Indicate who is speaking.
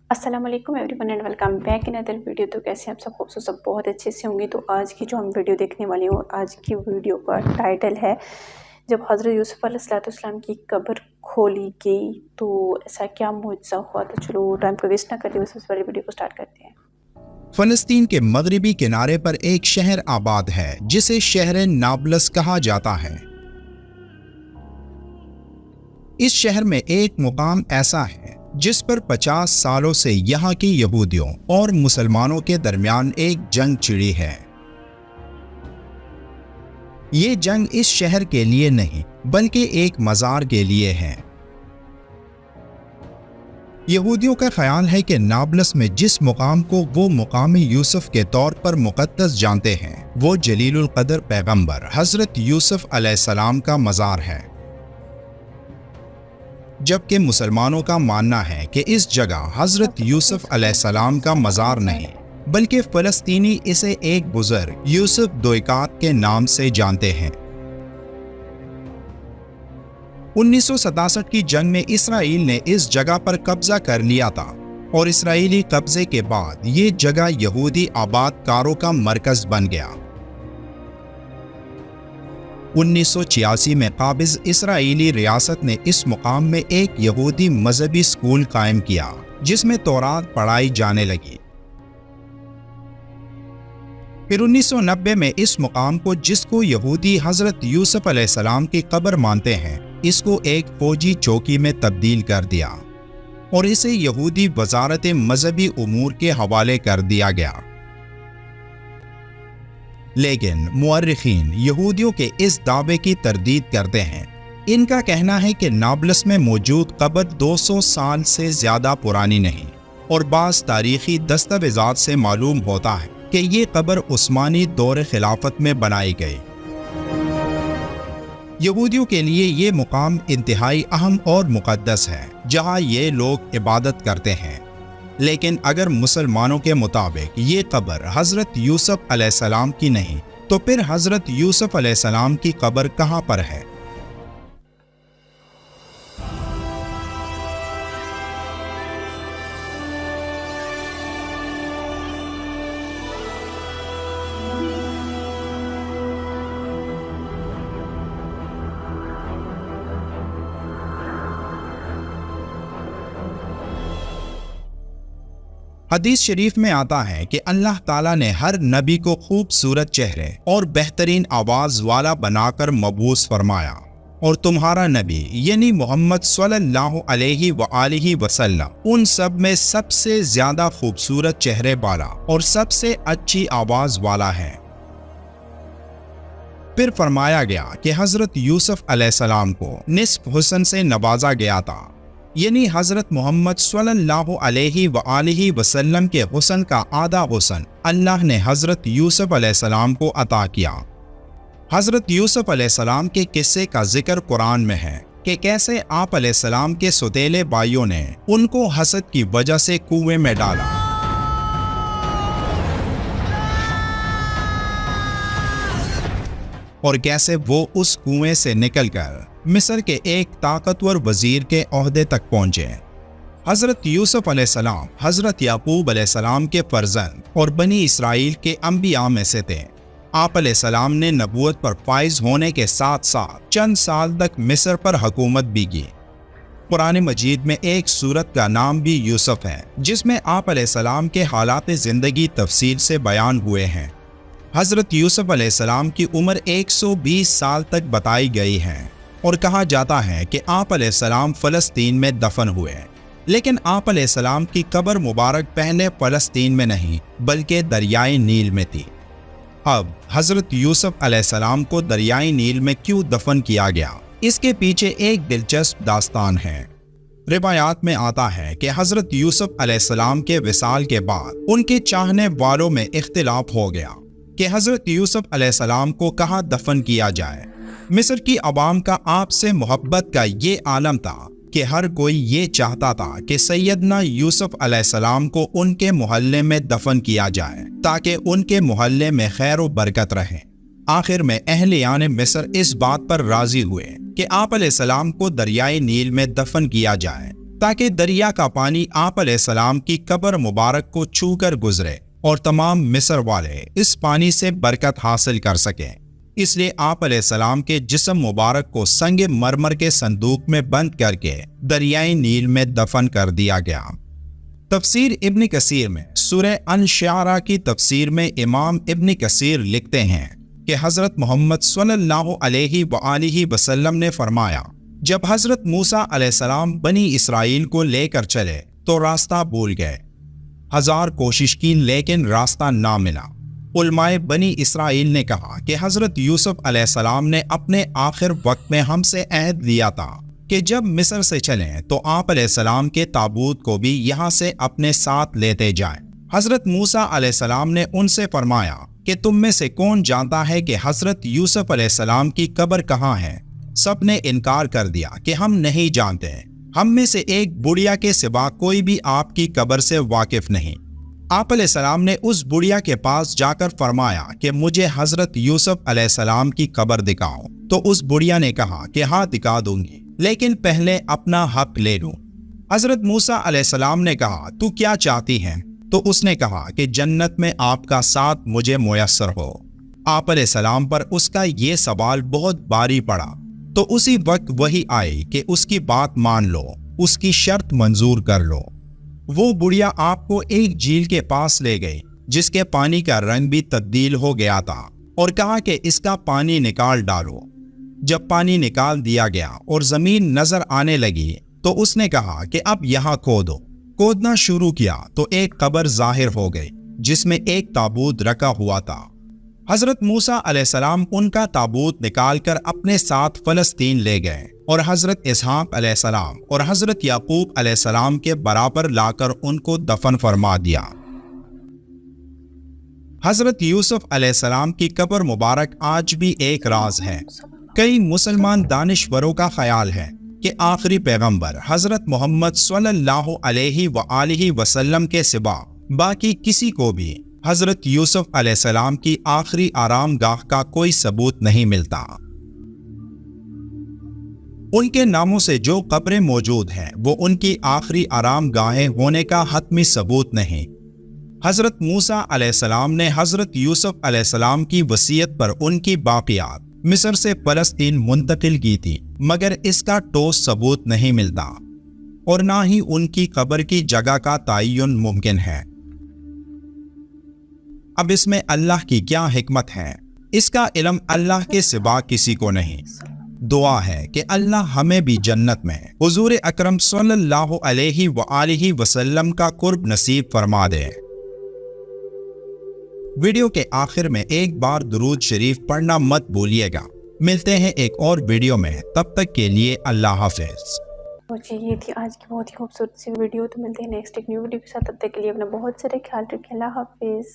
Speaker 1: السلام علیکم every one and welcome back in other video. تو کیسے ہیں آپ سب؟ خوبصورت سب بہت اچھے سے ہوں گے۔ تو آج کی جو ہم ویڈیو دیکھنے والے ہیں آج کی ویڈیو کا ٹائٹل ہے جب حضرت یوسف علیہ السلام کی قبر کھولی گئی تو ایسا کیا معجزہ ہوا۔ تو چلو ٹائم کو ویسٹ نہ کرتے ہوئے سب سے پہلے ویڈیو کو سٹارٹ کرتے ہیں۔
Speaker 2: فلسطین کے مغربی کنارے پر ایک شہر آباد ہے جسے شہر نابلس کہا جاتا ہے۔ اس شہر میں ایک مقام ایسا ہے جس پر 50 سالوں سے یہاں کی یہودیوں اور مسلمانوں کے درمیان ایک جنگ چھڑی ہے۔ یہ جنگ اس شہر کے لیے نہیں بلکہ ایک مزار کے لیے ہے۔ یہودیوں کا خیال ہے کہ نابلس میں جس مقام کو وہ مقام یوسف کے طور پر مقدس جانتے ہیں وہ جلیل القدر پیغمبر حضرت یوسف علیہ السلام کا مزار ہے، جبکہ مسلمانوں کا ماننا ہے کہ اس جگہ حضرت یوسف علیہ السلام کا مزار نہیں بلکہ فلسطینی اسے ایک بزرگ یوسف دوئکات کے نام سے جانتے ہیں۔ 1967 کی جنگ میں اسرائیل نے اس جگہ پر قبضہ کر لیا تھا اور اسرائیلی قبضے کے بعد یہ جگہ یہودی آباد کاروں کا مرکز بن گیا۔ 1986 میں قابض اسرائیلی ریاست نے اس مقام میں ایک یہودی مذہبی اسکول قائم کیا جس میں تورات پڑھائی جانے لگی۔ پھر 1990 میں اس مقام کو، جس کو یہودی حضرت یوسف علیہ السلام کی قبر مانتے ہیں، اس کو ایک فوجی چوکی میں تبدیل کر دیا اور اسے یہودی وزارت مذہبی امور کے حوالے کر دیا گیا۔ لیکن مورخین یہودیوں کے اس دعوے کی تردید کرتے ہیں۔ ان کا کہنا ہے کہ نابلس میں موجود قبر 200 سال سے زیادہ پرانی نہیں، اور بعض تاریخی دستاویزات سے معلوم ہوتا ہے کہ یہ قبر عثمانی دور خلافت میں بنائی گئی۔ یہودیوں کے لیے یہ مقام انتہائی اہم اور مقدس ہے جہاں یہ لوگ عبادت کرتے ہیں، لیکن اگر مسلمانوں کے مطابق یہ قبر حضرت یوسف علیہ السلام کی نہیں تو پھر حضرت یوسف علیہ السلام کی قبر کہاں پر ہے؟ حدیث شریف میں آتا ہے کہ اللہ تعالیٰ نے ہر نبی کو خوبصورت چہرے اور بہترین آواز والا بنا کر مبعوث فرمایا، اور تمہارا نبی یعنی محمد صلی اللہ علیہ وآلہ وسلم ان سب میں سب سے زیادہ خوبصورت چہرے والا اور سب سے اچھی آواز والا ہے۔ پھر فرمایا گیا کہ حضرت یوسف علیہ السلام کو نصف حسن سے نوازا گیا تھا، یعنی حضرت محمد صلی اللہ علیہ وآلہ وسلم کے حسن کا آدھا حسن اللہ نے حضرت یوسف علیہ السلام کو عطا کیا۔ حضرت یوسف علیہ السلام کے قصے کا ذکر قرآن میں ہے کہ کیسے آپ علیہ السلام کے سوتیلے بھائیوں نے ان کو حسد کی وجہ سے کنویں میں ڈالا، اور کیسے وہ اس کنویں سے نکل کر مصر کے ایک طاقتور وزیر کے عہدے تک پہنچے۔ حضرت یوسف علیہ السلام حضرت یعقوب علیہ السلام کے فرزند اور بنی اسرائیل کے انبیاء میں سے تھے۔ آپ علیہ السلام نے نبوت پر فائز ہونے کے ساتھ ساتھ چند سال تک مصر پر حکومت بھی کی۔ قرآن مجید میں ایک سورت کا نام بھی یوسف ہے جس میں آپ علیہ السلام کے حالات زندگی تفصیل سے بیان ہوئے ہیں۔ حضرت یوسف علیہ السلام کی عمر 120 سال تک بتائی گئی ہے، اور کہا جاتا ہے کہ آپ علیہ السلام فلسطین میں دفن ہوئے، لیکن آپ علیہ السلام کی قبر مبارک پہلے فلسطین میں نہیں بلکہ دریائے نیل میں تھی۔ اب حضرت یوسف علیہ السلام کو دریائے نیل میں کیوں دفن کیا گیا، اس کے پیچھے ایک دلچسپ داستان ہے۔ روایات میں آتا ہے کہ حضرت یوسف علیہ السلام کے وصال کے بعد ان کے چاہنے والوں میں اختلاف ہو گیا کہ حضرت یوسف علیہ السلام کو کہاں دفن کیا جائے۔ مصر کی عوام کا آپ سے محبت کا یہ عالم تھا کہ ہر کوئی یہ چاہتا تھا کہ سیدنا یوسف علیہ السلام کو ان کے محلے میں دفن کیا جائے تاکہ ان کے محلے میں خیر و برکت رہے۔ آخر میں اہلیان مصر اس بات پر راضی ہوئے کہ آپ علیہ السلام کو دریائے نیل میں دفن کیا جائے، تاکہ دریا کا پانی آپ علیہ السلام کی قبر مبارک کو چھو کر گزرے اور تمام مصر والے اس پانی سے برکت حاصل کر سکیں۔ اس لیے آپ علیہ السلام کے جسم مبارک کو سنگ مرمر کے صندوق میں بند کر کے دریائے نیل میں دفن کر دیا گیا۔ تفسیر ابن کثیر میں سورہ الشعراء کی تفسیر میں امام ابن کثیر لکھتے ہیں کہ حضرت محمد صلی اللہ علیہ وآلہ وسلم نے فرمایا، جب حضرت موسیٰ علیہ السلام بنی اسرائیل کو لے کر چلے تو راستہ بھول گئے، 1000 کوشش کی لیکن راستہ نہ ملا۔ علماء بنی اسرائیل نے کہا کہ حضرت یوسف علیہ السلام نے اپنے آخر وقت میں ہم سے عہد لیا تھا کہ جب مصر سے چلیں تو آپ علیہ السلام کے تابوت کو بھی یہاں سے اپنے ساتھ لیتے جائیں۔ حضرت موسیٰ علیہ السلام نے ان سے فرمایا کہ تم میں سے کون جانتا ہے کہ حضرت یوسف علیہ السلام کی قبر کہاں ہے؟ سب نے انکار کر دیا کہ ہم نہیں جانتے، ہم میں سے ایک بڑھیا کے سوا کوئی بھی آپ کی قبر سے واقف نہیں۔ آپ علیہ السلام نے اس بڑھیا کے پاس جا کر فرمایا کہ مجھے حضرت یوسف علیہ السلام کی قبر دکھاؤ، تو اس بڑھیا نے کہا کہ ہاں دکھا دوں گی، لیکن پہلے اپنا حق لے لوں۔ حضرت موسیٰ علیہ السلام نے کہا تو کیا چاہتی ہیں؟ تو اس نے کہا کہ جنت میں آپ کا ساتھ مجھے میسر ہو۔ آپ علیہ السلام پر اس کا یہ سوال بہت بھاری پڑا، تو اسی وقت وحی آئی کہ اس کی بات مان لو، اس کی شرط منظور کر لو۔ وہ بڑھیا آپ کو ایک جھیل کے پاس لے گئی جس کے پانی کا رنگ بھی تبدیل ہو گیا تھا، اور کہا کہ اس کا پانی نکال ڈالو۔ جب پانی نکال دیا گیا اور زمین نظر آنے لگی تو اس نے کہا کہ اب یہاں کھودو۔ کھودنا شروع کیا تو ایک قبر ظاہر ہو گئی جس میں ایک تابوت رکھا ہوا تھا۔ حضرت موسیٰ علیہ السلام ان کا تابوت نکال کر اپنے ساتھ فلسطین لے گئے اور حضرت اسحاق علیہ السلام اور حضرت یعقوب علیہ السلام کے برابر لا کر ان کو دفن فرما دیا۔ حضرت یوسف علیہ السلام کی قبر مبارک آج بھی ایک راز ہے۔ کئی مسلمان دانشوروں کا خیال ہے کہ آخری پیغمبر حضرت محمد صلی اللہ علیہ وآلہ وسلم کے سوا باقی کسی کو بھی حضرت یوسف علیہ السلام کی آخری آرام گاہ کا کوئی ثبوت نہیں ملتا۔ ان کے ناموں سے جو قبریں موجود ہیں وہ ان کی آخری آرام گاہیں ہونے کا حتمی ثبوت نہیں۔ حضرت موسیٰ علیہ السلام نے حضرت یوسف علیہ السلام کی وصیت پر ان کی باقیات مصر سے فلسطین منتقل کی تھی، مگر اس کا ٹھوس ثبوت نہیں ملتا، اور نہ ہی ان کی قبر کی جگہ کا تعین ممکن ہے۔ اب اس میں اللہ کی کیا حکمت ہے، اس کا علم اللہ کے سوا کسی کو نہیں۔ دعا ہے کہ اللہ ہمیں بھی جنت میں حضور اکرم صلی اللہ علیہ وآلہ وسلم کا قرب نصیب فرما دے۔ ویڈیو کے آخر میں ایک بار درود شریف پڑھنا مت بھولیے گا۔ ملتے ہیں ایک اور ویڈیو میں، تب تک کے لیے اللہ حافظ۔
Speaker 1: جی یہ تھی آج کی بہت ہی خوبصورت سی ویڈیو، تو ملتے ہیں نیکسٹ ایک نیو ویڈیو کے ساتھ، تب تک کے لیے اپنا بہت سارے خیال رکھیں۔ اللہ حافظ۔